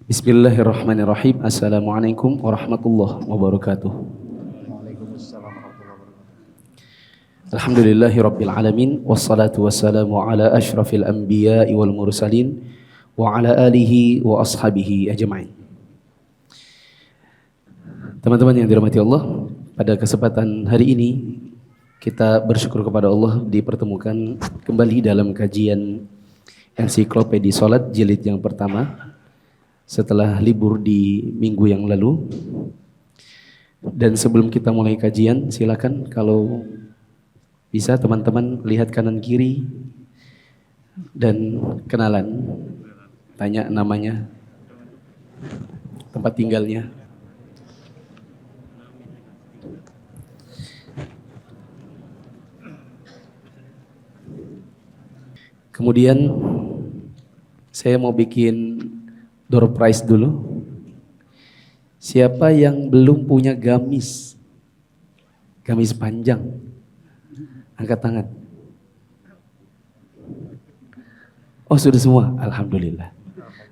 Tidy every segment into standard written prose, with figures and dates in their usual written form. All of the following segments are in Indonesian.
Bismillahirrahmanirrahim. Assalamualaikum warahmatullahi wabarakatuh. Waalaikumsalam warahmatullahi wabarakatuh. Alhamdulillahi rabbil alamin. Wassalatu wassalamu ala ashrafil anbiya'i wal mursalin wa ala alihi wa ashabihi ajma'in. Teman-teman yang dirahmati Allah, pada kesempatan hari ini kita bersyukur kepada Allah dipertemukan kembali dalam kajian Ensiklopedia Salat jilid yang pertama setelah libur di minggu yang lalu. Dan sebelum kita mulai kajian, silakan kalau bisa teman-teman lihat kanan kiri dan kenalan, tanya namanya, tempat tinggalnya. Kemudian saya mau bikin door prize dulu. Siapa yang belum punya gamis panjang? Angkat tangan. Oh, sudah semua? Alhamdulillah.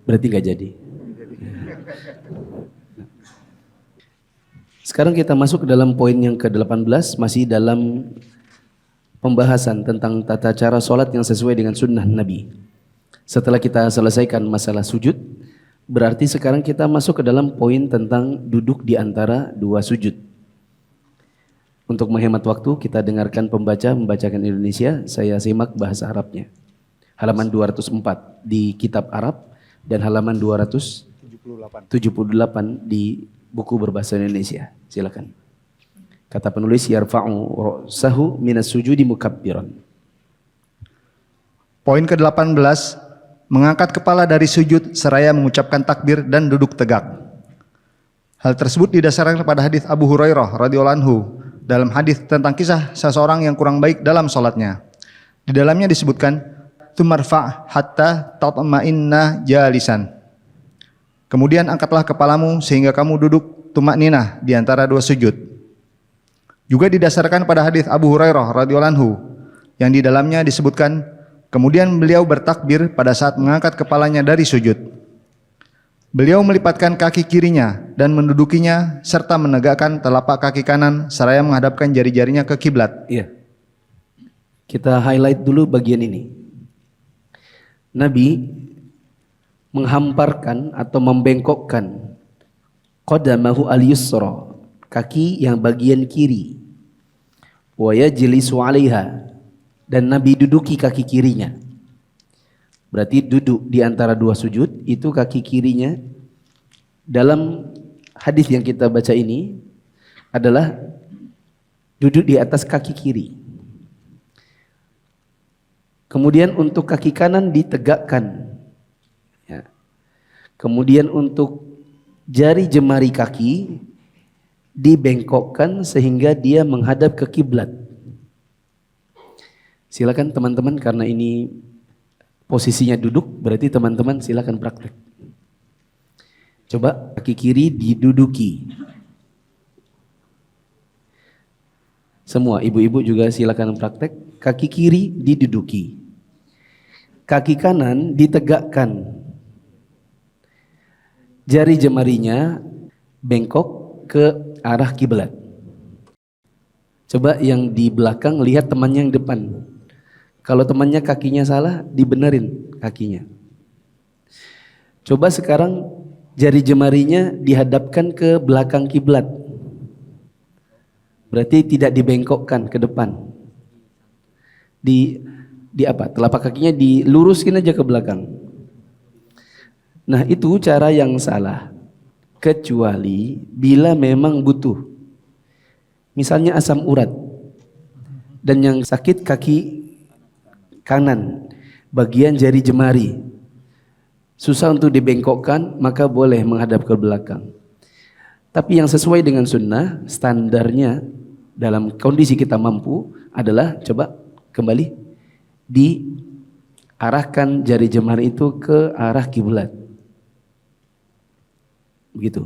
Berarti nggak jadi. Sekarang kita masuk ke dalam poin yang ke-18, masih dalam pembahasan tentang tata cara sholat yang sesuai dengan sunnah Nabi. Setelah kita selesaikan masalah sujud, berarti sekarang kita masuk ke dalam poin tentang duduk di antara dua sujud. Untuk menghemat waktu, kita dengarkan pembaca membacakan Indonesia, saya simak bahasa Arabnya. Halaman 204 di kitab Arab dan halaman 278 di buku berbahasa Indonesia. Silakan. Kata penulis, yarfa'u ra'sahu minas sujudi mukabbiran. Poin ke-18, mengangkat kepala dari sujud seraya mengucapkan takbir dan duduk tegak. Hal tersebut didasarkan pada hadis Abu Hurairah radhiyallahu anhu dalam hadis tentang kisah seseorang yang kurang baik dalam salatnya. Di dalamnya disebutkan, "Tumarfa' hatta tatma'inna jalisan." Kemudian angkatlah kepalamu sehingga kamu duduk tumakninah di antara dua sujud. Juga didasarkan pada hadis Abu Hurairah radhiyallahu anhu yang di dalamnya disebutkan, kemudian beliau bertakbir pada saat mengangkat kepalanya dari sujud. Beliau melipatkan kaki kirinya dan mendudukinya serta menegakkan telapak kaki kanan seraya menghadapkan jari-jarinya ke kiblat. Iya. Kita highlight dulu bagian ini. Nabi menghamparkan atau membengkokkan qadamahu al-yusra, kaki yang bagian kiri, wa yajlisu 'alaiha, dan Nabi duduki kaki kirinya. Berarti duduk di antara dua sujud itu kaki kirinya. Dalam hadis yang kita baca ini adalah duduk di atas kaki kiri. Kemudian untuk kaki kanan ditegakkan. Ya. Kemudian untuk jari jemari kaki dibengkokkan sehingga dia menghadap ke kiblat. Silakan teman-teman, karena ini posisinya duduk, berarti teman-teman silakan praktek. Coba kaki kiri diduduki. Semua ibu-ibu juga silakan praktek. Kaki kiri diduduki. Kaki kanan ditegakkan. Jari jemarinya bengkok ke arah kiblat. Coba yang di belakang lihat temannya yang depan. Kalau temannya kakinya salah, dibenerin kakinya. Coba sekarang jari jemarinya dihadapkan ke belakang kiblat. Berarti tidak dibengkokkan ke depan. Di apa? Telapak kakinya diluruskin aja ke belakang. Nah, itu cara yang salah. Kecuali bila memang butuh. Misalnya asam urat. Dan yang sakit kaki kanan, bagian jari jemari, susah untuk dibengkokkan, maka boleh menghadap ke belakang. Tapi yang sesuai dengan sunnah, standarnya dalam kondisi kita mampu adalah, coba kembali, diarahkan jari jemari itu ke arah kiblat. Begitu.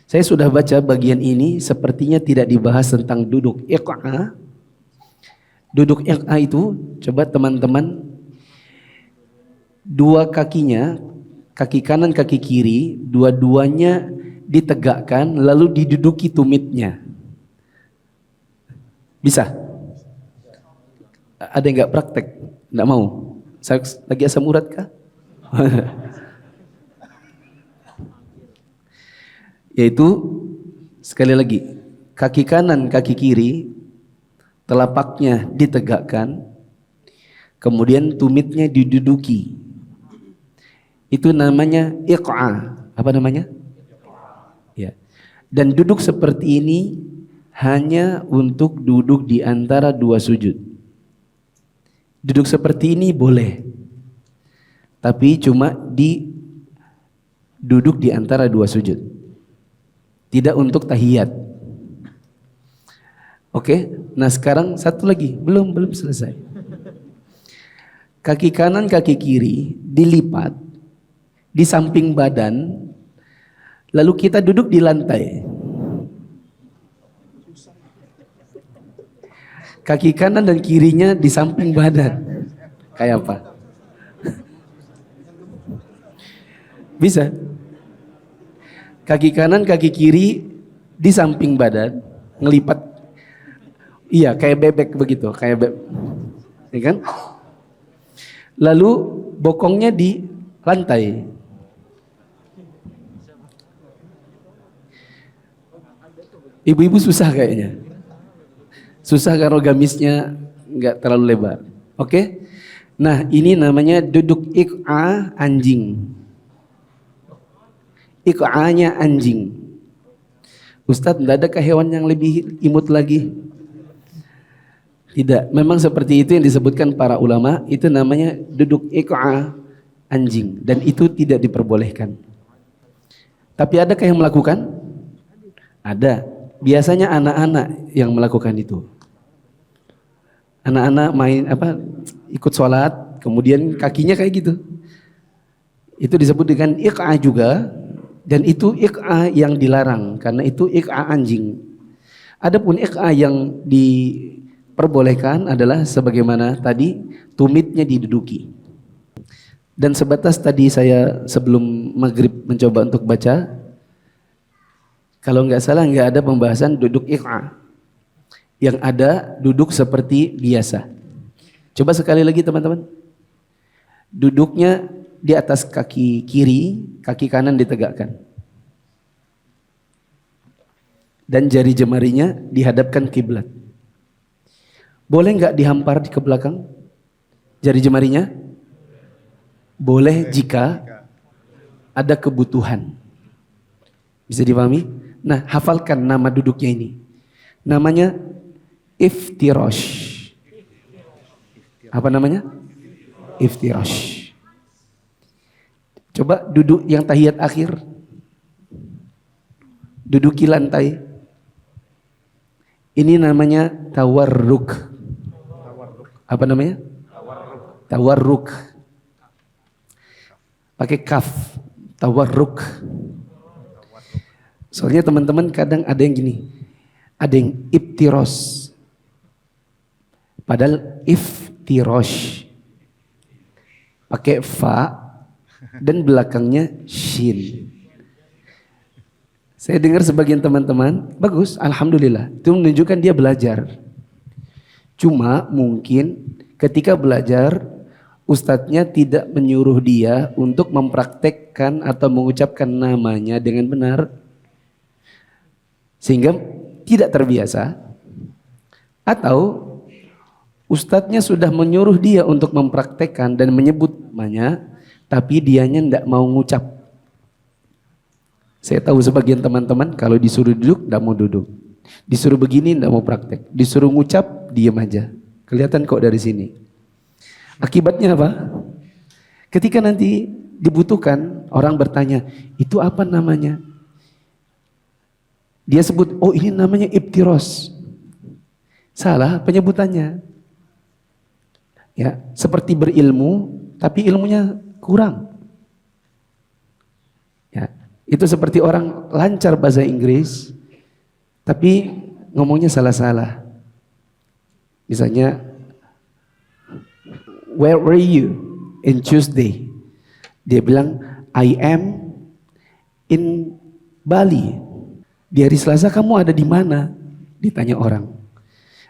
Saya sudah baca bagian ini, sepertinya tidak dibahas tentang duduk iq'a. Duduk iq'a itu, coba teman-teman, dua kakinya kaki kanan, kaki kiri, dua-duanya ditegakkan lalu diduduki tumitnya. Bisa? Ada yang nggak praktek? Nggak mau? Saya lagi asam urat kah? Yaitu sekali lagi, kaki kanan, kaki kiri, telapaknya ditegakkan, kemudian tumitnya diduduki. Itu namanya iq'a. Apa namanya? Ya. Dan duduk seperti ini hanya untuk duduk di antara dua sujud. Duduk seperti ini boleh, tapi cuma duduk di antara dua sujud, tidak untuk tahiyat. Oke, nah sekarang satu lagi, belum selesai. Kaki kanan, kaki kiri dilipat di samping badan, lalu kita duduk di lantai. Kaki kanan dan kirinya di samping badan. Kayak apa? Bisa? Kaki kanan, kaki kiri di samping badan, ngelipat. Iya, kayak bebek begitu, kayak bebek. Ya kan? Lalu bokongnya di lantai. Ibu-ibu susah kayaknya. Susah karena gamisnya nggak terlalu lebar. Oke? Nah, ini namanya duduk iq'a anjing. Iq'anya anjing. Ustadz, tidak adakah hewan yang lebih imut lagi? Tidak. Memang seperti itu yang disebutkan para ulama. Itu namanya duduk iq'a anjing. Dan itu tidak diperbolehkan. Tapi adakah yang melakukan? Ada. Biasanya anak-anak yang melakukan itu. Anak-anak main ikut sholat, kemudian kakinya kayak gitu. Itu disebut dengan iq'a juga, dan itu iq'a yang dilarang karena itu iq'a anjing. Adapun iq'a yang diperbolehkan adalah sebagaimana tadi, tumitnya diduduki. Dan sebatas tadi saya sebelum maghrib mencoba untuk baca, kalau nggak salah nggak ada pembahasan duduk iq'a. Yang ada duduk seperti biasa. Coba sekali lagi teman-teman. Duduknya di atas kaki kiri, kaki kanan ditegakkan. Dan jari jemarinya dihadapkan kiblat. Boleh nggak dihampar ke belakang? Jari jemarinya? Boleh jika ada kebutuhan. Bisa dipahami? Nah, hafalkan nama duduknya ini. Namanya iftirash. Apa namanya? Iftirash. Coba duduk yang tahiyat akhir. Duduki lantai. Ini namanya tawarruk. Apa namanya? Tawarruk. Pakai kaf. Tawarruk. Soalnya teman-teman kadang ada yang gini. Ada yang iftiros. Padahal iftirash pakai fa dan belakangnya shin. Saya dengar sebagian teman-teman, bagus, alhamdulillah. Itu menunjukkan dia belajar. Cuma mungkin ketika belajar, ustadznya tidak menyuruh dia untuk mempraktekkan atau mengucapkan namanya dengan benar. Sehingga tidak terbiasa. Atau ustadznya sudah menyuruh dia untuk mempraktekkan dan menyebut namanya, tapi dianya tidak mau ngucap. Saya tahu sebagian teman-teman kalau disuruh duduk tidak mau duduk, disuruh begini tidak mau praktek, disuruh ngucap diam aja. Kelihatan kok dari sini. Akibatnya apa? Ketika nanti dibutuhkan, orang bertanya, itu apa namanya? Dia sebut, oh ini namanya iftiros. Salah penyebutannya. Ya, seperti berilmu tapi ilmunya kurang. Ya, itu seperti orang lancar bahasa Inggris tapi ngomongnya salah-salah. Misalnya, where were you in Tuesday? Dia bilang, I am in Bali. Di hari Selasa kamu ada di mana? Ditanya orang.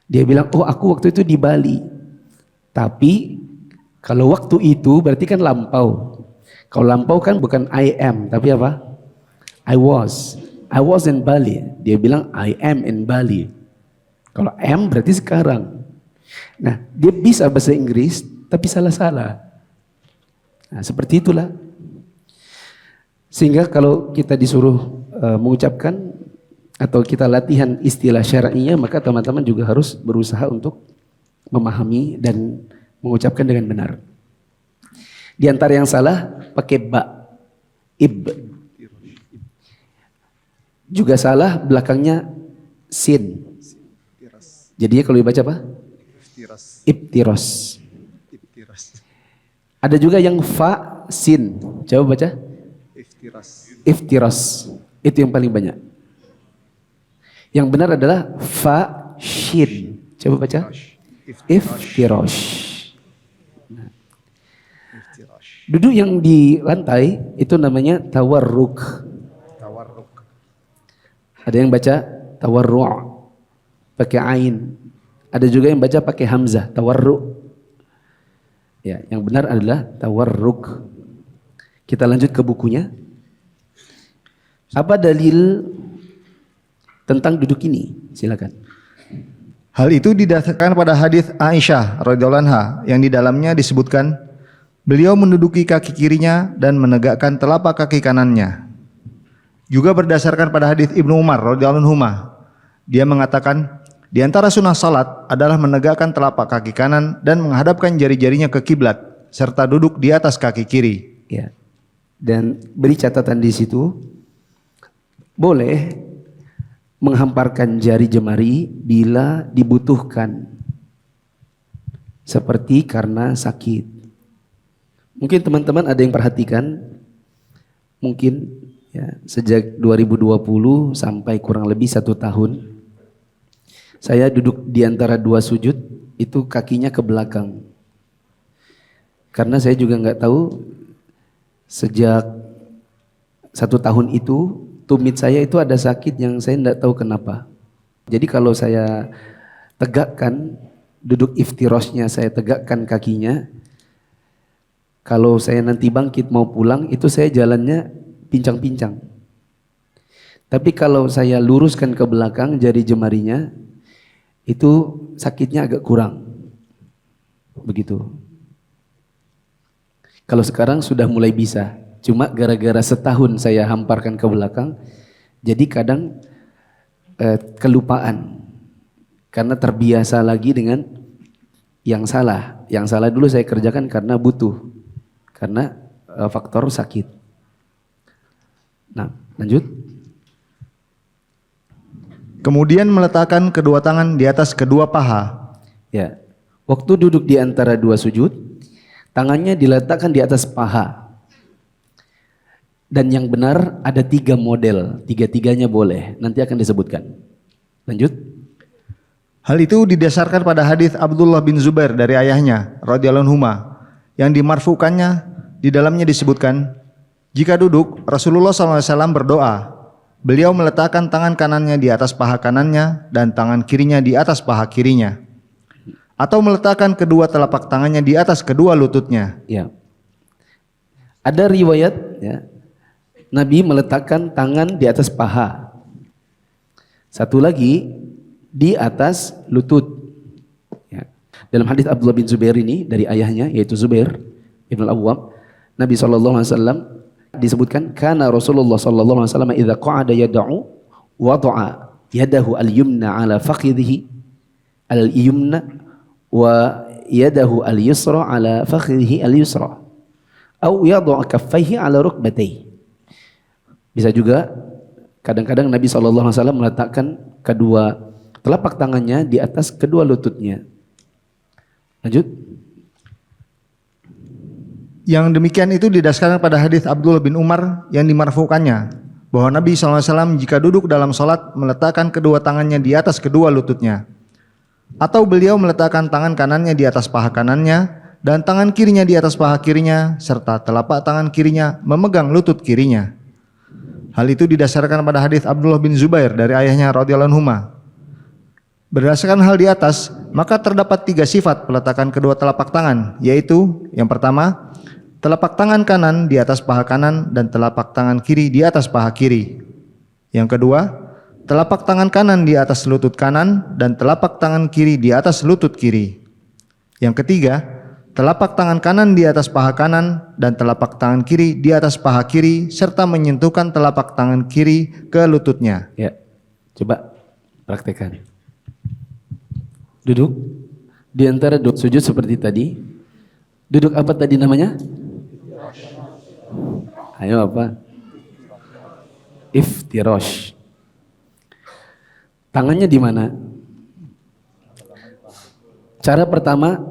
Dia bilang, oh aku waktu itu di Bali. Tapi kalau waktu itu berarti kan lampau. Kalau lampau kan bukan I am, tapi apa? I was in Bali. Dia bilang I am in Bali. Kalau am berarti sekarang. Nah, dia bisa bahasa Inggris tapi salah-salah. Nah, seperti itulah. Sehingga kalau kita disuruh mengucapkan atau kita latihan istilah syar'inya, maka teman-teman juga harus berusaha untuk memahami dan mengucapkan dengan benar. Di antara yang salah pakai ba, ib. Juga salah belakangnya sin. Jadinya kalau dibaca apa? Ibtiros. Ada juga yang fa sin. Coba baca. Iftiros. Itu yang paling banyak. Yang benar adalah fa shin. Coba baca. Iftirosh. Nah. Duduk yang di lantai itu namanya tawarruk. Ada yang baca tawarru' pakai ain. Ada juga yang baca pakai hamzah, tawarru'. Ya, yang benar adalah tawarruk. Kita lanjut ke bukunya. Apa dalil tentang duduk ini? Silakan. Hal itu didasarkan pada hadis Aisyah radhiyallahu anha yang di dalamnya disebutkan beliau menduduki kaki kirinya dan menegakkan telapak kaki kanannya. Juga berdasarkan pada hadis Ibnu Umar radhiyallahu anhu, dia mengatakan di antara sunnah salat adalah menegakkan telapak kaki kanan dan menghadapkan jari-jarinya ke kiblat serta duduk di atas kaki kiri. Ya. Dan beri catatan di situ, boleh menghamparkan jari jemari bila dibutuhkan, seperti karena sakit. Mungkin teman-teman ada yang perhatikan, mungkin ya, sejak 2020 sampai kurang lebih 1 tahun, saya duduk di antara 2 sujud, itu kakinya ke belakang. Karena saya juga nggak tahu, sejak 1 tahun itu, tumit saya itu ada sakit yang saya tidak tahu kenapa. Jadi kalau saya tegakkan, duduk iftirosnya saya tegakkan kakinya, kalau saya nanti bangkit mau pulang, itu saya jalannya pincang-pincang. Tapi kalau saya luruskan ke belakang jari jemarinya, itu sakitnya agak kurang. Begitu. Kalau sekarang sudah mulai bisa. Cuma gara-gara setahun saya hamparkan ke belakang, jadi kadang kelupaan. Karena terbiasa lagi dengan yang salah. Yang salah dulu saya kerjakan karena butuh. Karena faktor sakit. Nah, lanjut. Kemudian meletakkan kedua tangan di atas kedua paha. Ya. Waktu duduk di antara 2 sujud, tangannya diletakkan di atas paha. Dan yang benar ada 3 model, 3-tiganya boleh, nanti akan disebutkan. Lanjut. Hal itu didasarkan pada hadis Abdullah bin Zubair dari ayahnya radhiyallahu anhu yang dimarfukannya, di dalamnya disebutkan, jika duduk Rasulullah SAW berdoa, beliau meletakkan tangan kanannya di atas paha kanannya dan tangan kirinya di atas paha kirinya, atau meletakkan kedua telapak tangannya di atas kedua lututnya. Ya. Ada riwayat ya, Nabi meletakkan tangan di atas paha. Satu lagi di atas lutut. Ya. Dalam hadis Abdullah bin Zubair ini dari ayahnya yaitu Zubair Ibn al-Awwam, Nabi SAW disebutkan kana Rasulullah SAW idza qa'ada yad'u wada'a yadahu al-yumna ala fakhidhihi al-yumna wa yadahu al-yusra ala fakhidhihi al-yusra atau yad'u kaffaihi ala rukbatayhi. Bisa juga kadang-kadang Nabi SAW meletakkan kedua telapak tangannya di atas kedua lututnya. Lanjut. Yang demikian itu didasarkan pada hadis Abdullah bin Umar yang dimarfukannya, bahwa Nabi SAW jika duduk dalam sholat meletakkan kedua tangannya di atas kedua lututnya, atau beliau meletakkan tangan kanannya di atas paha kanannya dan tangan kirinya di atas paha kirinya, serta telapak tangan kirinya memegang lutut kirinya. Hal itu didasarkan pada hadis Abdullah bin Zubair dari ayahnya radhiyallahu anhuma. Berdasarkan hal di atas, maka terdapat 3 sifat peletakan kedua telapak tangan, yaitu yang pertama, telapak tangan kanan di atas paha kanan dan telapak tangan kiri di atas paha kiri. Yang kedua, telapak tangan kanan di atas lutut kanan dan telapak tangan kiri di atas lutut kiri. Yang ketiga, telapak tangan kanan di atas paha kanan dan telapak tangan kiri di atas paha kiri serta menyentuhkan telapak tangan kiri ke lututnya. Ya, coba praktekkan. Duduk di antara dua sujud seperti tadi. Duduk apa tadi namanya? Ayo apa? Iftirash. Tangannya di mana? Cara pertama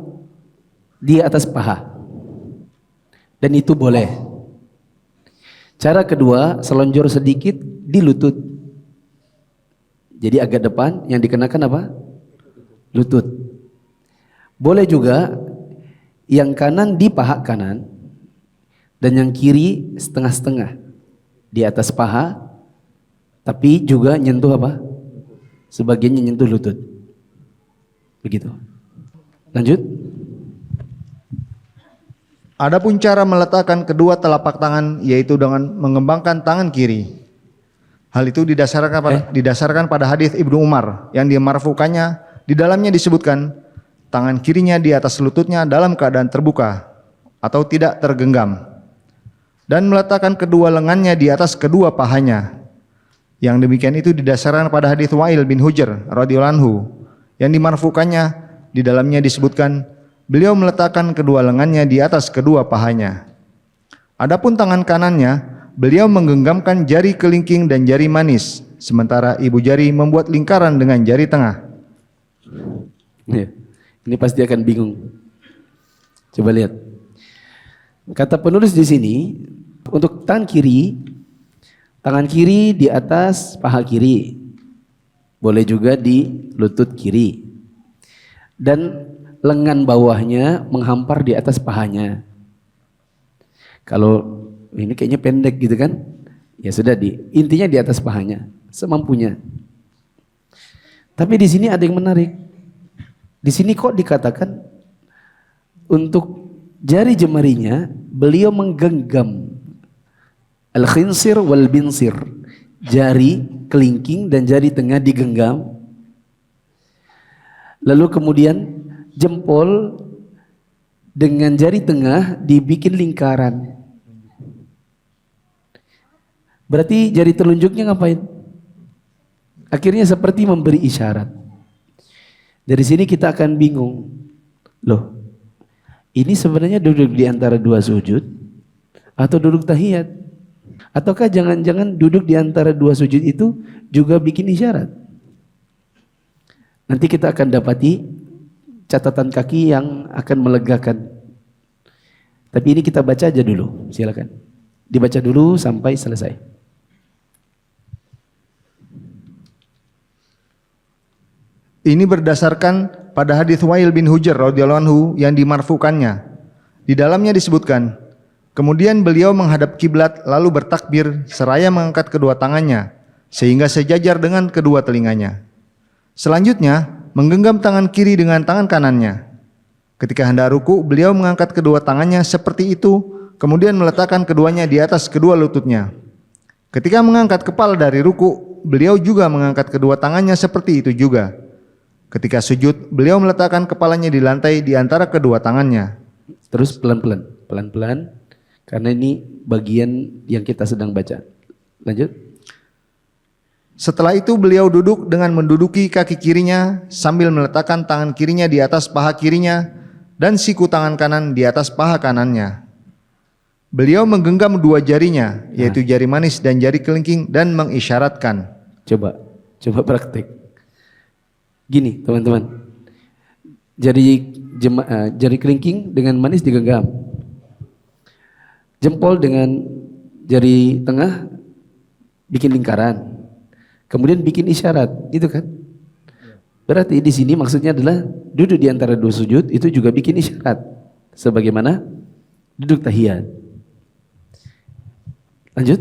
di atas paha. Dan itu boleh. Cara kedua, selonjor sedikit di lutut. Jadi agak depan, yang dikenakan apa? Lutut. Boleh juga yang kanan di paha kanan dan yang kiri setengah-setengah di atas paha, tapi juga nyentuh apa? Sebagiannya nyentuh lutut. Begitu. Lanjut. Adapun cara meletakkan kedua telapak tangan yaitu dengan mengembangkan tangan kiri. Hal itu didasarkan pada hadis Ibnu Umar yang dimarfukannya. Di dalamnya disebutkan tangan kirinya di atas lututnya dalam keadaan terbuka atau tidak tergenggam dan meletakkan kedua lengannya di atas kedua pahanya. Yang demikian itu didasarkan pada hadis Wa'il bin Hujr radhiyallahu anhu yang dimarfukannya. Di dalamnya disebutkan beliau meletakkan kedua lengannya di atas kedua pahanya. Adapun tangan kanannya, beliau menggenggamkan jari kelingking dan jari manis, sementara ibu jari membuat lingkaran dengan jari tengah. Ya, ini pasti akan bingung. Coba lihat. Kata penulis di sini, untuk tangan kiri di atas paha kiri, boleh juga di lutut kiri, dan lengan bawahnya menghampar di atas pahanya. Kalau ini kayaknya pendek gitu kan, ya sudah intinya di atas pahanya, semampunya. Tapi di sini ada yang menarik. Di sini kok dikatakan untuk jari jemarinya beliau menggenggam al-khinsir wal binsir, jari kelingking dan jari tengah digenggam. Lalu kemudian jempol dengan jari tengah dibikin lingkaran. Berarti jari telunjuknya ngapain? Akhirnya seperti memberi isyarat. Dari sini kita akan bingung. Loh, ini sebenarnya duduk di antara dua sujud atau duduk tahiyat? Ataukah jangan-jangan duduk di antara dua sujud itu juga bikin isyarat? Nanti kita akan dapati catatan kaki yang akan melegakan. Tapi ini kita baca aja dulu, silakan. Dibaca dulu sampai selesai. Ini berdasarkan pada hadis Wa'il bin Hujr radhiyallahu anhu yang dimarfukannya. Di dalamnya disebutkan, kemudian beliau menghadap kiblat lalu bertakbir seraya mengangkat kedua tangannya sehingga sejajar dengan kedua telinganya. Selanjutnya, menggenggam tangan kiri dengan tangan kanannya. Ketika hendak ruku, beliau mengangkat kedua tangannya seperti itu, kemudian meletakkan keduanya di atas kedua lututnya. Ketika mengangkat kepala dari ruku, beliau juga mengangkat kedua tangannya seperti itu juga. Ketika sujud, beliau meletakkan kepalanya di lantai di antara kedua tangannya. Terus pelan-pelan, karena ini bagian yang kita sedang baca. Lanjut. Setelah itu beliau duduk dengan menduduki kaki kirinya sambil meletakkan tangan kirinya di atas paha kirinya dan siku tangan kanan di atas paha kanannya. Beliau menggenggam dua jarinya, yaitu jari manis dan jari kelingking dan mengisyaratkan. Coba praktek. Gini teman-teman, jari kelingking dengan manis digenggam, jempol dengan jari tengah bikin lingkaran, kemudian bikin isyarat, gitu kan? Berarti di sini maksudnya adalah duduk di antara dua sujud itu juga bikin isyarat. sebagaimana duduk tahiyat. Lanjut.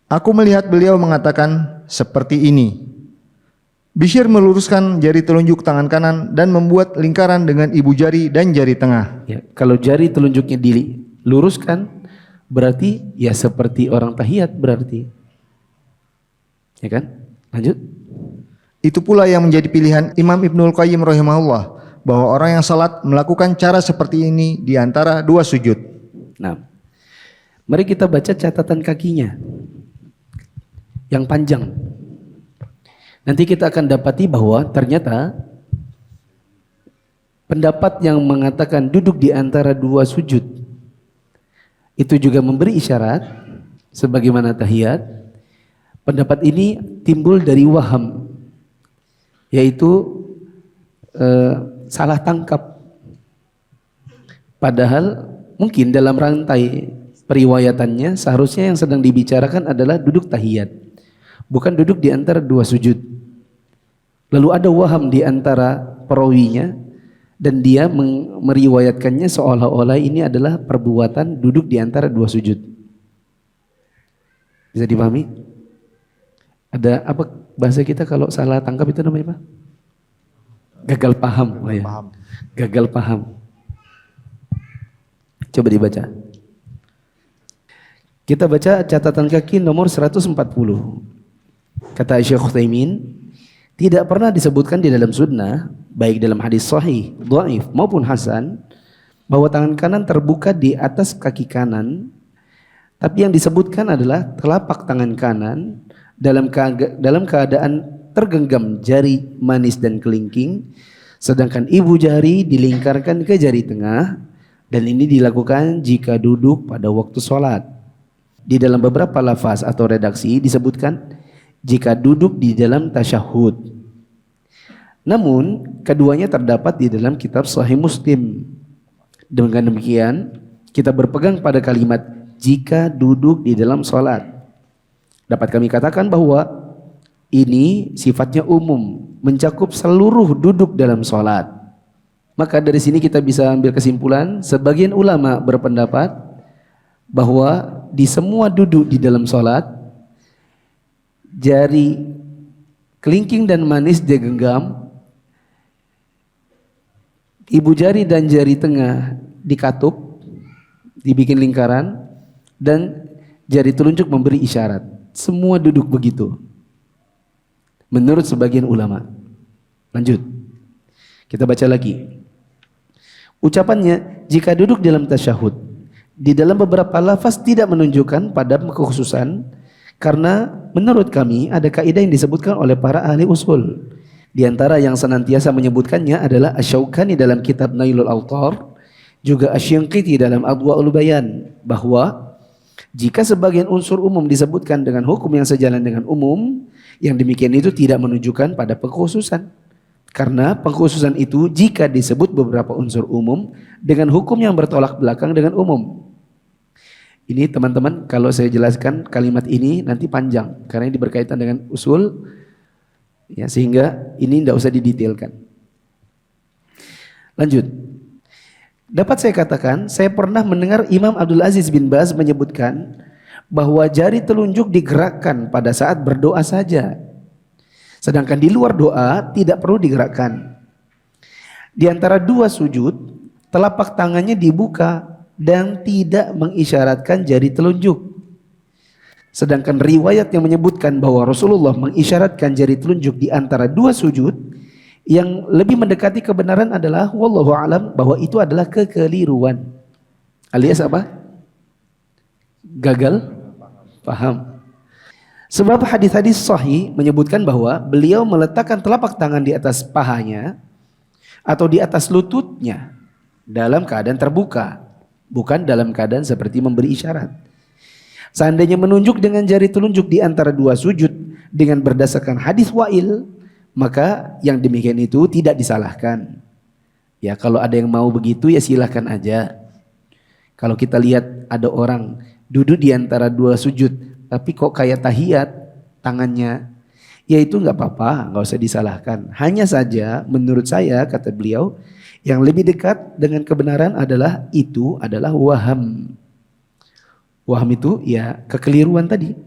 Aku melihat beliau mengatakan seperti ini. Bishr meluruskan jari telunjuk tangan kanan dan membuat lingkaran dengan ibu jari dan jari tengah. Ya, kalau jari telunjuknya diluruskan berarti ya seperti orang tahiyat berarti. Ya kan? Lanjut. Itu pula yang menjadi pilihan Imam Ibnul Qayyim rahimahullah, bahwa orang yang salat melakukan cara seperti ini di antara dua sujud. Nah, mari kita baca catatan kakinya yang panjang. Nanti kita akan dapati bahwa ternyata pendapat yang mengatakan duduk di antara dua sujud itu juga memberi isyarat sebagaimana tahiyat. Pendapat ini timbul dari waham, yaitu salah tangkap. Padahal mungkin dalam rantai periwayatannya seharusnya yang sedang dibicarakan adalah duduk tahiyat, bukan duduk di antara dua sujud. Lalu ada waham di antara perawinya dan dia meriwayatkannya seolah-olah ini adalah perbuatan duduk di antara dua sujud. Bisa dipahami? Ada apa bahasa kita kalau salah tangkap itu namanya apa? Gagal paham. Gagal paham. Coba dibaca. Kita baca catatan kaki nomor 140. Kata Syekh Utsaimin, tidak pernah disebutkan di dalam sunnah, baik dalam hadis sahih, dhaif maupun hasan, bahwa tangan kanan terbuka di atas kaki kanan. Tapi yang disebutkan adalah telapak tangan kanan dalam keadaan tergenggam jari manis dan kelingking, sedangkan ibu jari dilingkarkan ke jari tengah, dan ini dilakukan jika duduk pada waktu sholat. Di dalam beberapa lafaz atau redaksi disebutkan jika duduk di dalam tasyahud. Namun keduanya terdapat di dalam kitab Sahih Muslim. Dengan demikian kita berpegang pada kalimat jika duduk di dalam sholat. Dapat kami katakan bahwa ini sifatnya umum, mencakup seluruh duduk dalam sholat. Maka dari sini kita bisa ambil kesimpulan, sebagian ulama berpendapat bahwa di semua duduk di dalam sholat, jari kelingking dan manis digenggam, ibu jari dan jari tengah dikatup, dibikin lingkaran, dan jari telunjuk memberi isyarat. Semua duduk begitu menurut sebagian ulama. Lanjut, kita baca lagi ucapannya, jika duduk dalam tasyahud. Di dalam beberapa lafaz tidak menunjukkan pada kekhususan, karena menurut kami ada kaidah yang disebutkan oleh para ahli usul. Di antara yang senantiasa menyebutkannya adalah Asy-Syaukani dalam kitab Nailul Awtar, juga Asy-Syanqiti dalam Adwaul Bayan, bahwa jika sebagian unsur umum disebutkan dengan hukum yang sejalan dengan umum, yang demikian itu tidak menunjukkan pada pengkhususan. Karena pengkhususan itu jika disebut beberapa unsur umum dengan hukum yang bertolak belakang dengan umum. Ini teman-teman, kalau saya jelaskan kalimat ini nanti panjang karena ini berkaitan dengan usul, ya, sehingga ini tidak usah didetailkan. Lanjut. Dapat saya katakan, saya pernah mendengar Imam Abdul Aziz bin Baz menyebutkan bahwa jari telunjuk digerakkan pada saat berdoa saja, sedangkan di luar doa tidak perlu digerakkan. Di antara dua sujud, telapak tangannya dibuka dan tidak mengisyaratkan jari telunjuk. Sedangkan riwayat yang menyebutkan bahwa Rasulullah mengisyaratkan jari telunjuk di antara dua sujud, yang lebih mendekati kebenaran adalah wallahu alam bahwa itu adalah kekeliruan. Alias apa? Gagal paham. Sebab hadis-hadis sahih menyebutkan bahwa beliau meletakkan telapak tangan di atas pahanya atau di atas lututnya dalam keadaan terbuka, bukan dalam keadaan seperti memberi isyarat. Seandainya menunjuk dengan jari telunjuk di antara dua sujud dengan berdasarkan hadis Wa'il, maka yang demikian itu tidak disalahkan. Ya, kalau ada yang mau begitu ya silahkan aja. Kalau kita lihat ada orang duduk di antara dua sujud, tapi kok kayak tahiyat tangannya, ya itu nggak apa-apa, nggak usah disalahkan. Hanya saja menurut saya, kata beliau, Yang lebih dekat dengan kebenaran adalah itu adalah waham. Waham itu ya kekeliruan tadi.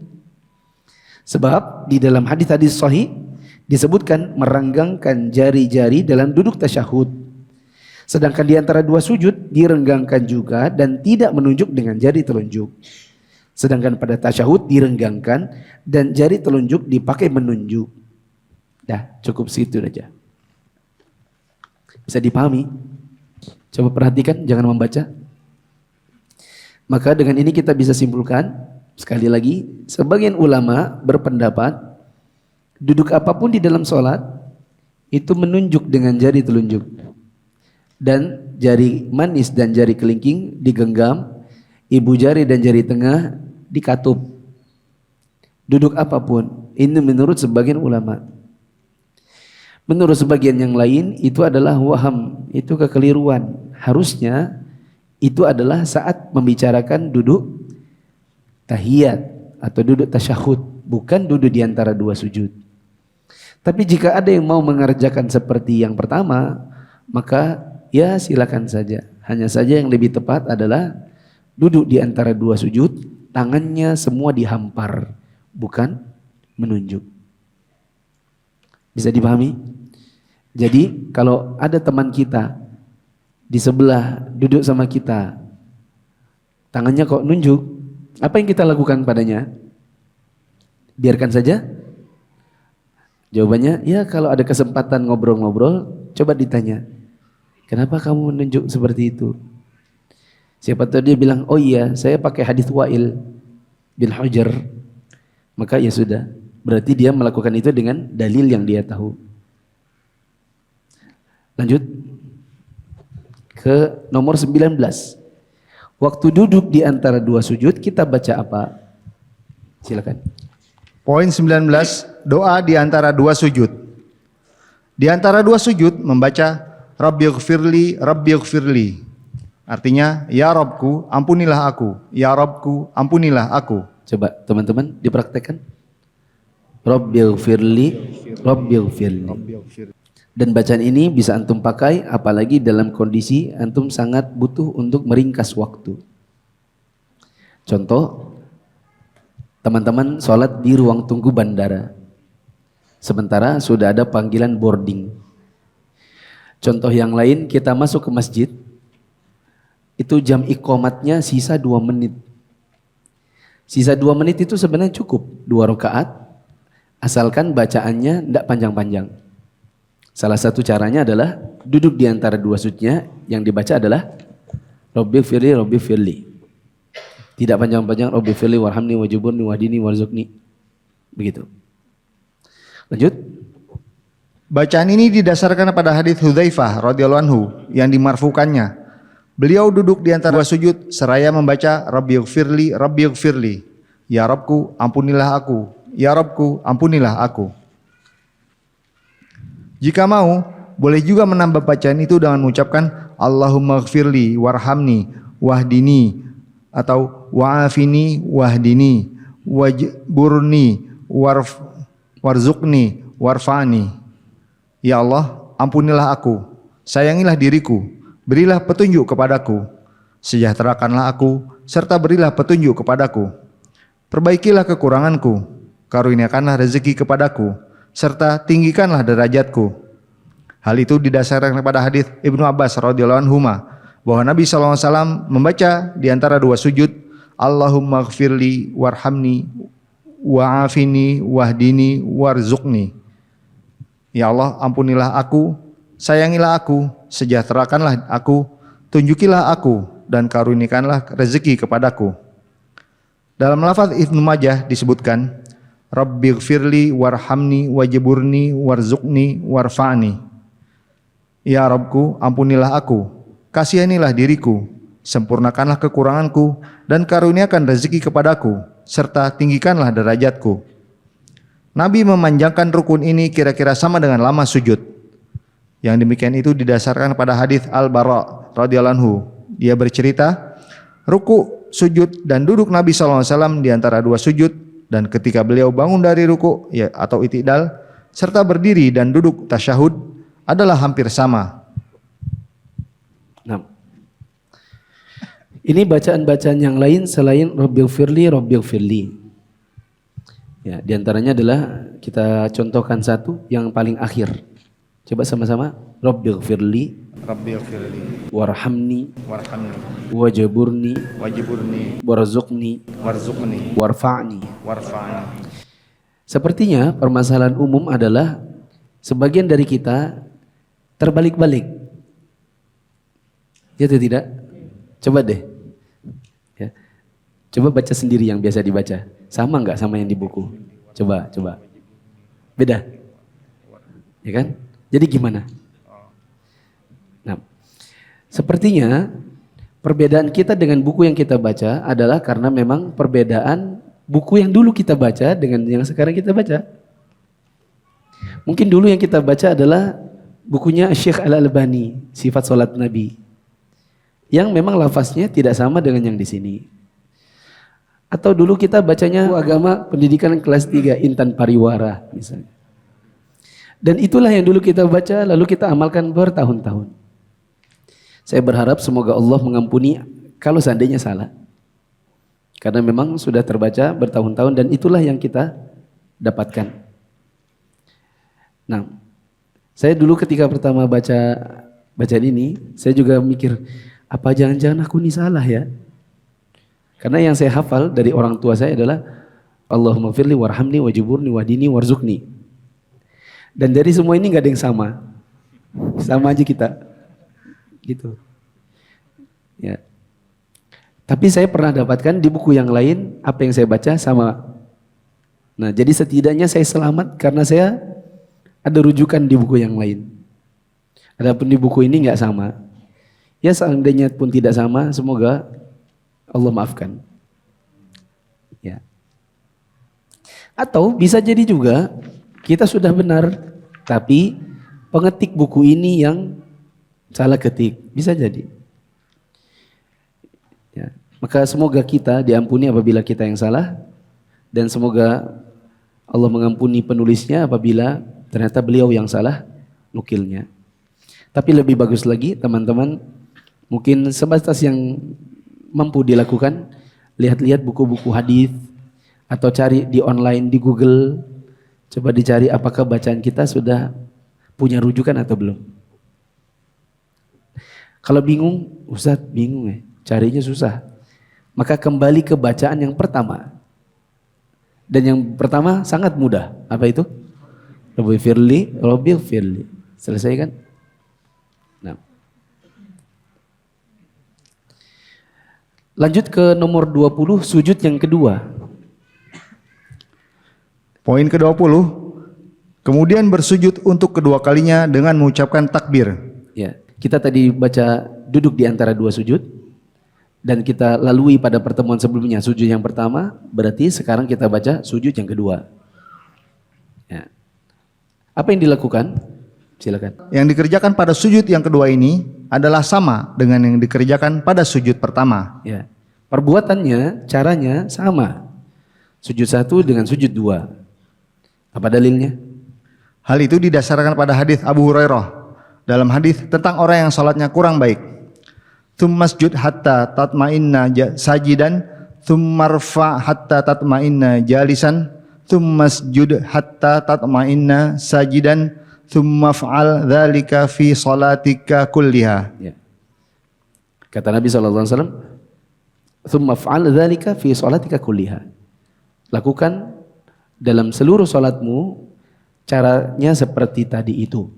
Sebab di dalam hadis-hadis sahih disebutkan merenggangkan jari-jari dalam duduk tasyahud. Sedangkan di antara dua sujud direnggangkan juga dan tidak menunjuk dengan jari telunjuk. Sedangkan pada tasyahud direnggangkan dan jari telunjuk dipakai menunjuk. Dah, cukup situ saja. Bisa dipahami? Coba perhatikan, jangan membaca. Maka dengan ini kita bisa simpulkan, sekali lagi, sebagian ulama berpendapat duduk apapun di dalam sholat itu menunjuk dengan jari telunjuk. Dan jari manis dan jari kelingking digenggam, ibu jari dan jari tengah dikatup. Duduk apapun, ini menurut sebagian ulama. Menurut sebagian yang lain itu adalah waham, itu kekeliruan. Harusnya itu adalah saat membicarakan duduk tahiyat atau duduk tasyahud, bukan duduk di antara dua sujud. Tapi jika ada yang mau mengerjakan seperti yang pertama, maka ya silakan saja. Hanya saja yang lebih tepat adalah duduk di antara dua sujud, tangannya semua dihampar, bukan menunjuk. Bisa dipahami? Jadi kalau ada teman kita di sebelah duduk sama kita, tangannya kok nunjuk, apa yang kita lakukan padanya? Biarkan saja? Jawabannya, ya kalau ada kesempatan ngobrol-ngobrol, coba ditanya, kenapa kamu menunjuk seperti itu? Siapa tahu dia bilang, oh iya saya pakai hadis Wa'il bin Hujr. Maka ya sudah, berarti dia melakukan itu dengan dalil yang dia tahu. Lanjut ke nomor 19. Waktu duduk di antara dua sujud kita baca apa? Silakan. Poin 19, doa di antara dua sujud. Di antara dua sujud membaca Rabbighfirli, Rabbighfirli. Artinya, ya Rabbku, ampunilah aku. Ya Rabbku, ampunilah aku. Coba teman-teman dipraktekkan. Rabbighfirli, Rabbighfirli. Dan bacaan ini bisa antum pakai apalagi dalam kondisi antum sangat butuh untuk meringkas waktu. Contoh, teman-teman sholat di ruang tunggu bandara. Sementara sudah ada panggilan boarding. Contoh yang lain, kita masuk ke masjid, itu jam iqomatnya sisa 2 menit. Sisa 2 menit itu sebenarnya cukup, 2 rakaat, asalkan bacaannya tidak panjang-panjang. Salah satu caranya adalah duduk di antara dua sujudnya, yang dibaca adalah Rabbighfirli, Rabbighfirli. Tidak panjang-panjang, Rabbighfirli warhamni wajiburni wahdini warzuqni. Begitu. Lanjut. Bacaan ini didasarkan pada hadis Hudzaifah radhiyallahu anhu yang dimarfukannya. Beliau duduk di antara dua sujud seraya membaca Rabbighfirli, Rabbighfirli. Ya Rabbku, ampunilah aku. Ya Rabbku, ampunilah aku. Jika mau, boleh juga menambah bacaan itu dengan mengucapkan Allahumma gfirli warhamni wahdini atau wa'afini wahdini wajburni warzuqni warfani. Ya Allah, ampunilah aku, sayangilah diriku, berilah petunjuk kepadaku, sejahterakanlah aku, serta berilah petunjuk kepadaku. Perbaikilah kekuranganku, karuniakanlah rezeki kepadaku, serta tinggikanlah derajatku. Hal itu didasarkan kepada hadis Ibnu Abbas radhiyallahu anhu bahwa Nabi SAW membaca di antara dua sujud Allahumma gfirli warhamni wa'afini wahdini warzuqni. Ya Allah, ampunilah aku, sayangilah aku, sejahterakanlah aku, tunjukilah aku, dan karunikanlah rezeki kepadaku. Dalam lafaz Ibnu Majah disebutkan Rabbighfirli warhamni wajburni warzuqni warfa'ni. Ya Rabbku, ampunilah aku, kasihanilah diriku, sempurnakanlah kekuranganku, dan karuniakan rezeki kepadaku, serta tinggikanlah derajatku. Nabi memanjangkan rukun ini kira-kira sama dengan lama sujud. Yang demikian itu didasarkan pada hadis Al-Bara radhiyallahu anhu. Dia bercerita, ruku, sujud, dan duduk Nabi SAW di antara dua sujud, dan ketika beliau bangun dari ruku atau i'tidal serta berdiri dan duduk tasyahud adalah hampir sama. Ini bacaan-bacaan yang lain selain Rabbighfirli, Rabbighfirli. Ya, di antaranya adalah kita contohkan satu yang paling akhir. Coba sama-sama. Rabbighfirli, Rabbighfirli warhamni, warhamni wajiburni, wajiburni warzuqni, warzuqni warfa'ni. warfa'ni. Sepertinya permasalahan umum adalah sebagian dari kita terbalik-balik. Ya atau tidak? Coba deh. Ya. Coba baca sendiri yang biasa dibaca. Sama enggak sama yang di buku? Coba. Beda? Ya kan? Jadi gimana? Nah, sepertinya perbedaan kita dengan buku yang kita baca adalah karena memang perbedaan buku yang dulu kita baca dengan yang sekarang kita baca. Mungkin dulu yang kita baca adalah bukunya Syekh Al-Albani, Sifat Salat Nabi. Yang memang lafaznya tidak sama dengan yang di sini. Atau dulu kita bacanya agama pendidikan kelas 3 Intan Pariwara misalnya. Dan itulah yang dulu kita baca lalu kita amalkan bertahun-tahun. Saya berharap semoga Allah mengampuni kalau seandainya salah. Karena memang sudah terbaca bertahun-tahun dan itulah yang kita dapatkan. Nah, saya dulu ketika pertama baca bacaan ini, saya juga mikir, apa jangan-jangan aku ini salah ya? Karena yang saya hafal dari orang tua saya adalah Allahumma firli warhamni wajiburni wahdini warzuqni. Dan dari semua ini nggak ada yang sama. Sama aja kita. Gitu. Ya. Tapi saya pernah dapatkan di buku yang lain apa yang saya baca sama. Nah, jadi setidaknya saya selamat karena saya ada rujukan di buku yang lain. Adapun di buku ini nggak sama. Ya seandainya pun tidak sama, semoga Allah maafkan. Ya. Atau bisa jadi juga kita sudah benar, tapi pengetik buku ini yang salah ketik, bisa jadi. Ya. Maka semoga kita diampuni apabila kita yang salah, dan semoga Allah mengampuni penulisnya apabila ternyata beliau yang salah nukilnya. Tapi lebih bagus lagi teman-teman, mungkin sebatas yang mampu dilakukan, lihat-lihat buku-buku hadis atau cari di online di Google, coba dicari apakah bacaan kita sudah punya rujukan atau belum. Kalau bingung, Ustaz bingung ya, carinya susah. Maka kembali ke bacaan yang pertama. Dan yang pertama sangat mudah. Apa itu? Rabbighfirli. Selesai kan? Nah. Lanjut ke nomor 20, sujud yang kedua. Poin ke-20, kemudian bersujud untuk kedua kalinya dengan mengucapkan takbir. Ya, kita tadi baca duduk di antara dua sujud dan kita lalui pada pertemuan sebelumnya sujud yang pertama, berarti sekarang kita baca sujud yang kedua. Ya. Apa yang dilakukan? Silakan. Yang dikerjakan pada sujud yang kedua ini adalah sama dengan yang dikerjakan pada sujud pertama. Ya. Perbuatannya, caranya sama. Sujud satu dengan sujud dua. Apa dalilnya? Hal itu didasarkan pada hadis Abu Hurairah dalam hadis tentang orang yang salatnya kurang baik. Tsummasjud hatta tatma'inna sajidan, tsummarfa hatta tatma'inna jalisan, tsummasjud hatta tatma'inna sajidan, tsumma fa'al dzalika fi salatika kulliha. Ya. Kata Nabi SAW, tsumma fa'al dzalika fi salatika kulliha. Lakukan dalam seluruh salatmu caranya seperti tadi itu.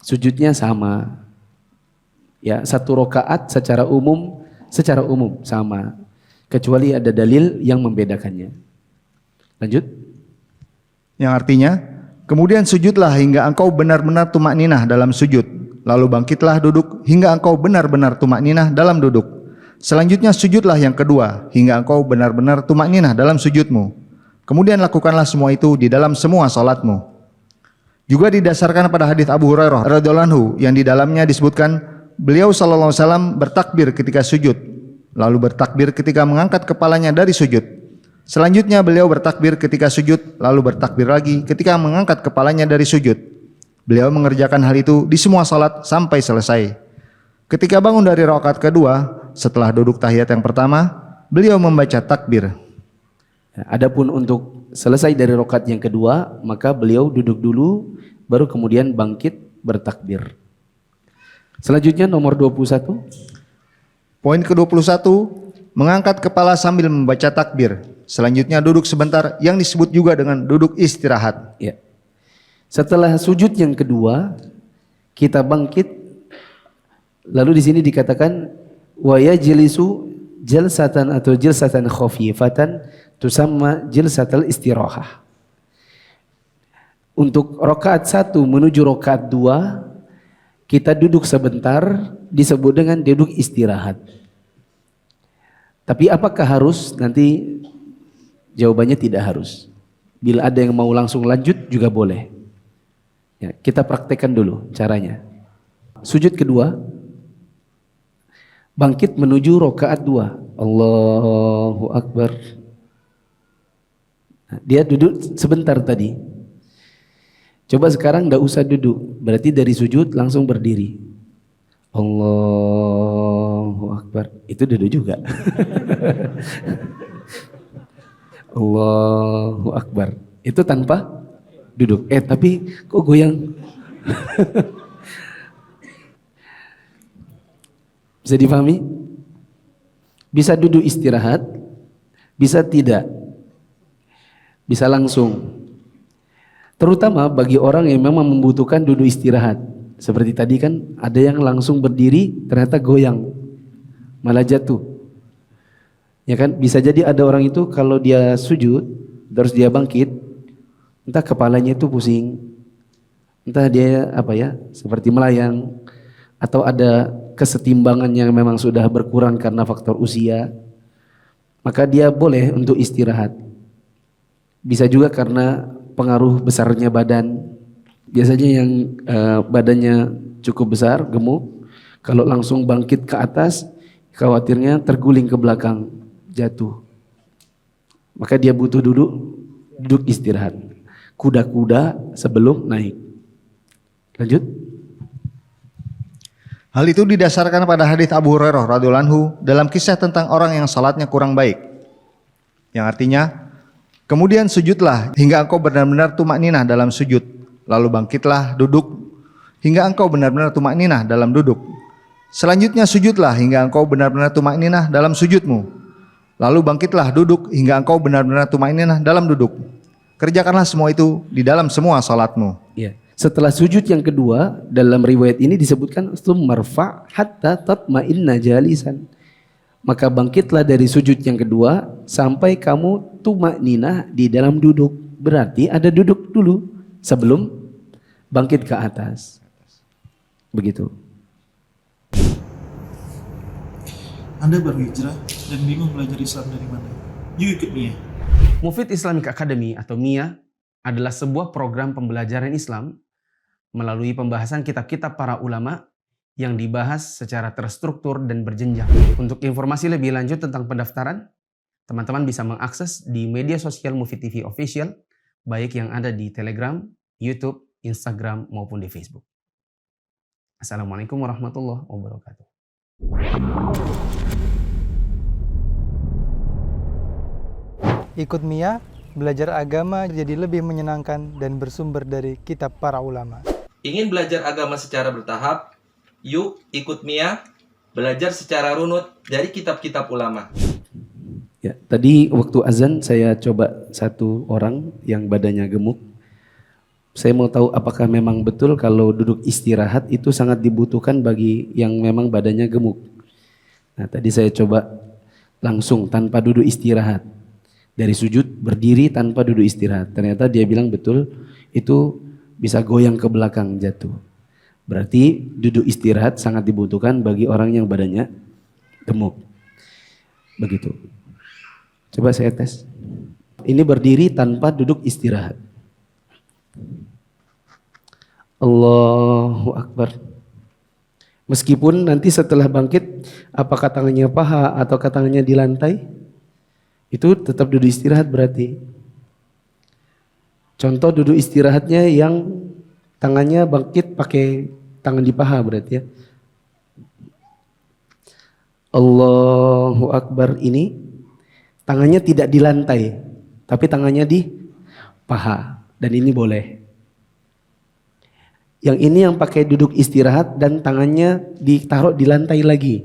Sujudnya sama. Ya, satu rakaat secara umum sama. Kecuali ada dalil yang membedakannya. Lanjut. Yang artinya, kemudian sujudlah hingga engkau benar-benar tumakninah dalam sujud. Lalu bangkitlah duduk hingga engkau benar-benar tumakninah dalam duduk. Selanjutnya sujudlah yang kedua hingga engkau benar-benar tumakninah dalam sujudmu. Kemudian lakukanlah semua itu di dalam semua salatmu. Juga didasarkan pada hadis Abu Hurairah radhiyallahu anhu yang di dalamnya disebutkan beliau sallallahu alaihi wasallam bertakbir ketika sujud, lalu bertakbir ketika mengangkat kepalanya dari sujud. Selanjutnya beliau bertakbir ketika sujud, lalu bertakbir lagi ketika mengangkat kepalanya dari sujud. Beliau mengerjakan hal itu di semua salat sampai selesai. Ketika bangun dari rakaat kedua, setelah duduk tahiyat yang pertama, beliau membaca takbir. Adapun untuk selesai dari rakaat yang kedua, maka beliau duduk dulu, baru kemudian bangkit bertakbir. Selanjutnya nomor 21. Poin ke-21, mengangkat kepala sambil membaca takbir. Selanjutnya duduk sebentar yang disebut juga dengan duduk istirahat. Ya. Setelah sujud yang kedua, kita bangkit. Lalu di sini dikatakan wa yajlisu jalsatan atau jalsatan khafifatan tusamma jalsatal istirahah. Untuk rakaat 1 menuju rakaat 2 kita duduk sebentar, disebut dengan duduk istirahat. Tapi apakah harus? Nanti jawabannya tidak harus. Bila ada yang mau langsung lanjut juga boleh. Ya, kita praktekkan dulu caranya. Sujud kedua, bangkit menuju rakaat 2. Allahu Akbar. Nah, dia duduk sebentar tadi. Coba sekarang enggak usah duduk, berarti dari sujud langsung berdiri. Allahu Akbar, itu duduk juga. Allahu Akbar, itu tanpa duduk. Tapi kok goyang? Bisa dipahami? Bisa duduk istirahat, bisa tidak, bisa langsung. Terutama bagi orang yang memang membutuhkan duduk istirahat. Seperti tadi kan ada yang langsung berdiri ternyata goyang, malah jatuh. Ya kan, bisa jadi ada orang itu kalau dia sujud terus dia bangkit, entah kepalanya itu pusing, entah dia seperti melayang, atau ada kesetimbangan yang memang sudah berkurang karena faktor usia, maka dia boleh untuk istirahat. Bisa juga karena pengaruh besarnya badan. Biasanya yang badannya cukup besar, gemuk, kalau langsung bangkit ke atas, khawatirnya terguling ke belakang, jatuh. Maka dia butuh duduk istirahat. Kuda-kuda sebelum naik. Lanjut. Hal itu didasarkan pada hadits Abu Hurairah radhiyallahu anhu dalam kisah tentang orang yang salatnya kurang baik. Yang artinya, kemudian sujudlah hingga engkau benar-benar tumakninah dalam sujud. Lalu bangkitlah duduk hingga engkau benar-benar tumakninah dalam duduk. Selanjutnya sujudlah hingga engkau benar-benar tumakninah dalam sujudmu. Lalu bangkitlah duduk hingga engkau benar-benar tumakninah dalam duduk. Kerjakanlah semua itu di dalam semua salatmu. Ya. Setelah sujud yang kedua, dalam riwayat ini disebutkan tsummarfa hatta tatma'inna jalisan. Maka bangkitlah dari sujud yang kedua sampai kamu tumakninah di dalam duduk. Berarti ada duduk dulu sebelum bangkit ke atas. Begitu. Anda baru hijrah dan bingung belajar Islam dari mana? Yuk ikut Mia. Mufid Islamic Academy atau MIA adalah sebuah program pembelajaran Islam melalui pembahasan kitab-kitab para ulama yang dibahas secara terstruktur dan berjenjang. Untuk informasi lebih lanjut tentang pendaftaran, teman-teman bisa mengakses di media sosial Mufid TV Official, baik yang ada di Telegram, YouTube, Instagram, maupun di Facebook. Assalamualaikum warahmatullahi wabarakatuh. Ikut MIA, belajar agama jadi lebih menyenangkan dan bersumber dari kitab para ulama. Ingin belajar agama secara bertahap? Yuk ikut MIA, belajar secara runut dari kitab-kitab ulama. Ya, tadi waktu azan saya coba satu orang yang badannya gemuk. Saya mau tahu apakah memang betul kalau duduk istirahat itu sangat dibutuhkan bagi yang memang badannya gemuk. Nah, tadi saya coba langsung tanpa duduk istirahat. Dari sujud berdiri tanpa duduk istirahat. Ternyata dia bilang betul, itu bisa goyang ke belakang jatuh. Berarti duduk istirahat sangat dibutuhkan bagi orang yang badannya gemuk. Begitu. Coba saya tes. Ini berdiri tanpa duduk istirahat. Allahu Akbar. Meskipun nanti setelah bangkit, apakah tangannya paha atau tangannya di lantai, itu tetap duduk istirahat berarti. Contoh duduk istirahatnya yang tangannya bangkit pakai tangan di paha berarti ya. Allahu Akbar ini tangannya tidak di lantai, tapi tangannya di paha, dan ini boleh. Yang ini yang pakai duduk istirahat dan tangannya ditaruh di lantai lagi.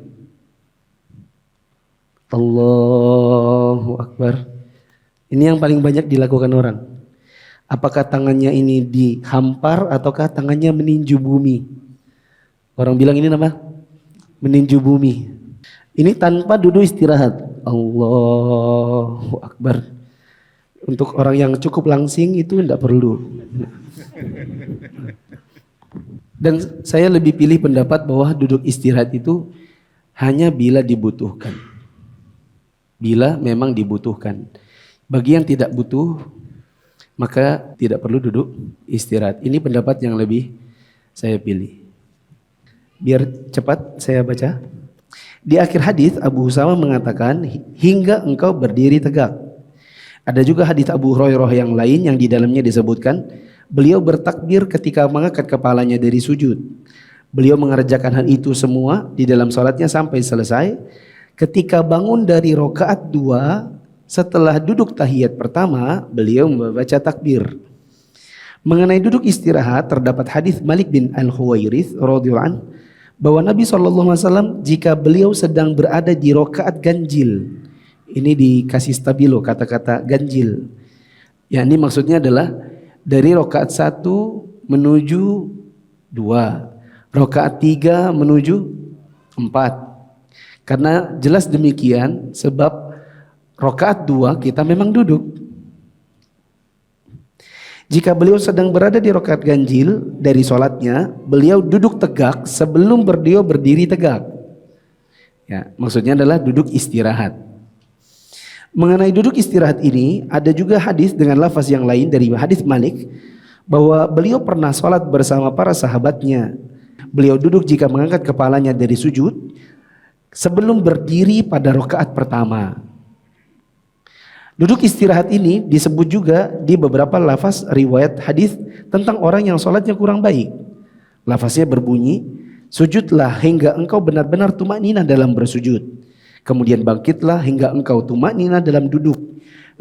Allahu Akbar. Ini yang paling banyak dilakukan orang. Apakah tangannya ini dihampar ataukah tangannya meninju bumi? Orang bilang ini apa? Meninju bumi. Ini tanpa duduk istirahat. Allahu Akbar. Untuk orang yang cukup langsing itu tidak perlu. Dan saya lebih pilih pendapat bahwa duduk istirahat itu hanya bila dibutuhkan. Bila memang dibutuhkan. Bagi yang tidak butuh, maka tidak perlu duduk istirahat. Ini pendapat yang lebih saya pilih. Biar cepat saya baca. Di akhir hadis Abu Husama mengatakan hingga engkau berdiri tegak. Ada juga hadis Abu Hurairah yang lain yang di dalamnya disebutkan beliau bertakbir ketika mengangkat kepalanya dari sujud. Beliau mengerjakan hal itu semua di dalam salatnya sampai selesai. Ketika bangun dari rakaat 2 setelah duduk tahiyat pertama, beliau membaca takbir. Mengenai duduk istirahat terdapat hadis Malik bin Al-Huwairits radhiyallahu anhu bahwa Nabi SAW jika beliau sedang berada di rakaat ganjil, ini dikasih stabilo kata-kata ganjil, ya ini maksudnya adalah dari rakaat 1 menuju 2, rakaat 3 menuju 4. Karena jelas demikian sebab rakaat 2 kita memang duduk. Jika beliau sedang berada di rakaat ganjil dari sholatnya, beliau duduk tegak sebelum beliau berdiri tegak. Ya, maksudnya adalah duduk istirahat. Mengenai duduk istirahat ini, ada juga hadis dengan lafaz yang lain dari hadis Malik bahwa beliau pernah sholat bersama para sahabatnya. Beliau duduk jika mengangkat kepalanya dari sujud sebelum berdiri pada rakaat pertama. Duduk istirahat ini disebut juga di beberapa lafaz riwayat hadis tentang orang yang sholatnya kurang baik. Lafaznya berbunyi, sujudlah hingga engkau benar-benar tumakninah dalam bersujud. Kemudian bangkitlah hingga engkau tumakninah dalam duduk.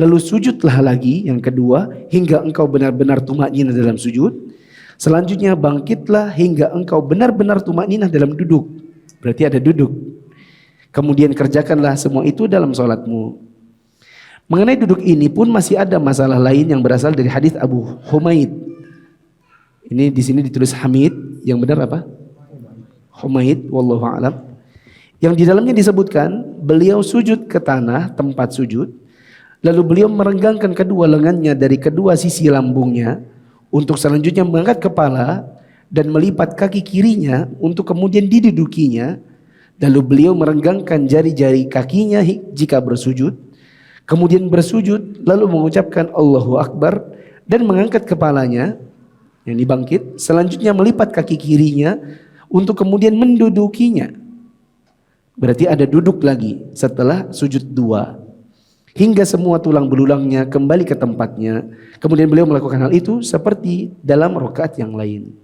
Lalu sujudlah lagi yang kedua hingga engkau benar-benar tumakninah dalam sujud. Selanjutnya bangkitlah hingga engkau benar-benar tumakninah dalam duduk. Berarti ada duduk. Kemudian kerjakanlah semua itu dalam sholatmu. Mengenai duduk ini pun masih ada masalah lain yang berasal dari hadis Abu Humaid. Ini di sini ditulis Hamid, yang benar apa? Humaid, wallahu a'lam. Yang di dalamnya disebutkan beliau sujud ke tanah tempat sujud, lalu beliau merenggangkan kedua lengannya dari kedua sisi lambungnya untuk selanjutnya mengangkat kepala dan melipat kaki kirinya untuk kemudian didudukinya. Lalu beliau merenggangkan jari-jari kakinya jika bersujud, kemudian bersujud lalu mengucapkan Allahu Akbar dan mengangkat kepalanya yang dibangkit, selanjutnya melipat kaki kirinya untuk kemudian mendudukinya. Berarti ada duduk lagi setelah sujud 2 hingga semua tulang belulangnya kembali ke tempatnya. Kemudian beliau melakukan hal itu seperti dalam rakaat yang lain.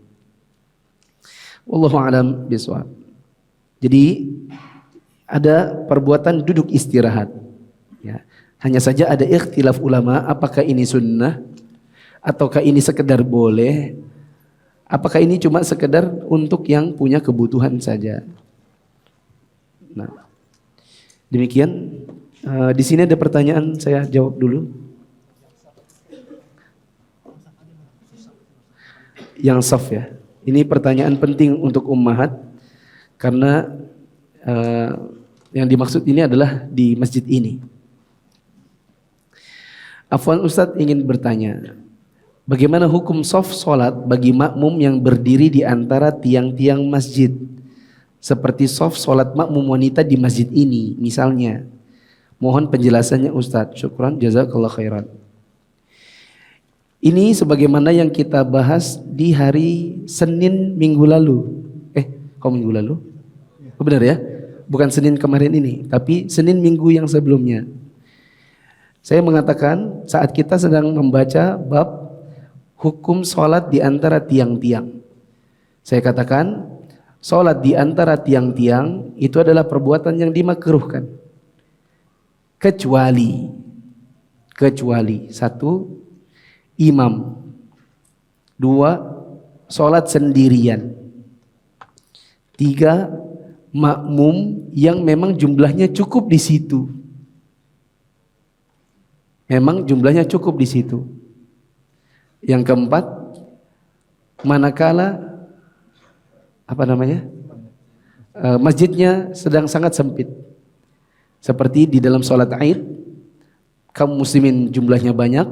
Wallahu a'lam bishawab. Jadi ada perbuatan duduk istirahat. Ya. Hanya saja ada ikhtilaf ulama apakah ini sunnah ataukah ini sekedar boleh, apakah ini cuma sekedar untuk yang punya kebutuhan saja. Nah, demikian. Di sini ada pertanyaan, saya jawab dulu. Yang saf ya. Ini pertanyaan penting untuk ummahat karena yang dimaksud ini adalah di masjid ini. Afwan Ustadz ingin bertanya, bagaimana hukum shaf sholat bagi makmum yang berdiri di antara tiang-tiang masjid? Seperti shaf sholat makmum wanita di masjid ini misalnya. Mohon penjelasannya Ustadz. Syukran, jazakallah khairan. Ini sebagaimana yang kita bahas di hari Senin minggu lalu. Kok minggu lalu? Oh, benar ya? Bukan Senin kemarin ini, tapi Senin minggu yang sebelumnya. Saya mengatakan saat kita sedang membaca bab hukum sholat di antara tiang-tiang. Saya katakan Salat di antara tiang-tiang itu adalah perbuatan yang dimakruhkan. Kecuali satu, imam. Dua, salat sendirian. Tiga, makmum yang memang jumlahnya cukup di situ. Memang jumlahnya cukup di situ. Yang keempat, manakala masjidnya sedang sangat sempit. Seperti di dalam sholat Aid, kaum muslimin jumlahnya banyak,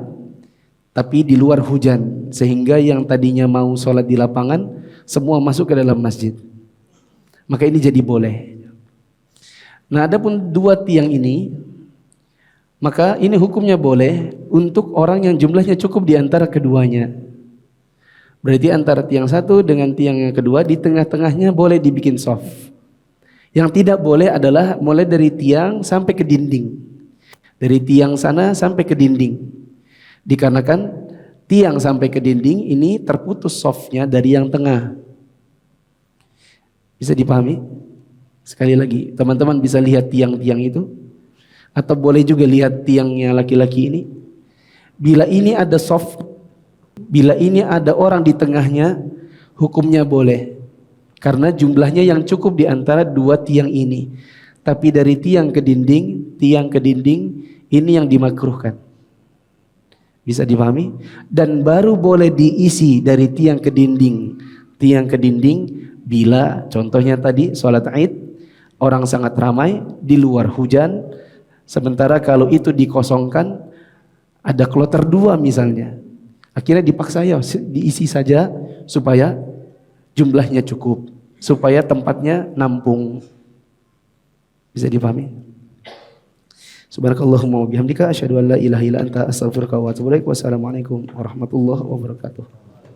tapi di luar hujan, sehingga yang tadinya mau sholat di lapangan semua masuk ke dalam masjid. Maka ini jadi boleh. Nah, adapun dua tiang ini, maka ini hukumnya boleh untuk orang yang jumlahnya cukup di antara keduanya. Berarti antara tiang satu dengan tiang yang kedua, di tengah-tengahnya boleh dibikin soft. Yang tidak boleh adalah mulai dari tiang sampai ke dinding. Dari tiang sana sampai ke dinding. Dikarenakan tiang sampai ke dinding ini terputus softnya dari yang tengah. Bisa dipahami? Sekali lagi, teman-teman bisa lihat tiang-tiang itu. Atau boleh juga lihat tiangnya laki-laki ini. Bila ini ada soft, bila ini ada orang di tengahnya, hukumnya boleh. Karena jumlahnya yang cukup di antara dua tiang ini. Tapi dari tiang ke dinding, ini yang dimakruhkan. Bisa dipahami? Dan baru boleh diisi dari tiang ke dinding, bila contohnya tadi sholat Aid, orang sangat ramai, di luar hujan, sementara kalau itu dikosongkan, ada kloter 2 misalnya. Akhirnya dipaksa ya diisi saja supaya jumlahnya cukup, supaya tempatnya nampung. Bisa dipahami? Subhanakallahumma wa bihamdika asyhadu an la ilaha illa anta astaghfiruka wa atubu ilaik. Wassalamualaikum warahmatullahi wabarakatuh.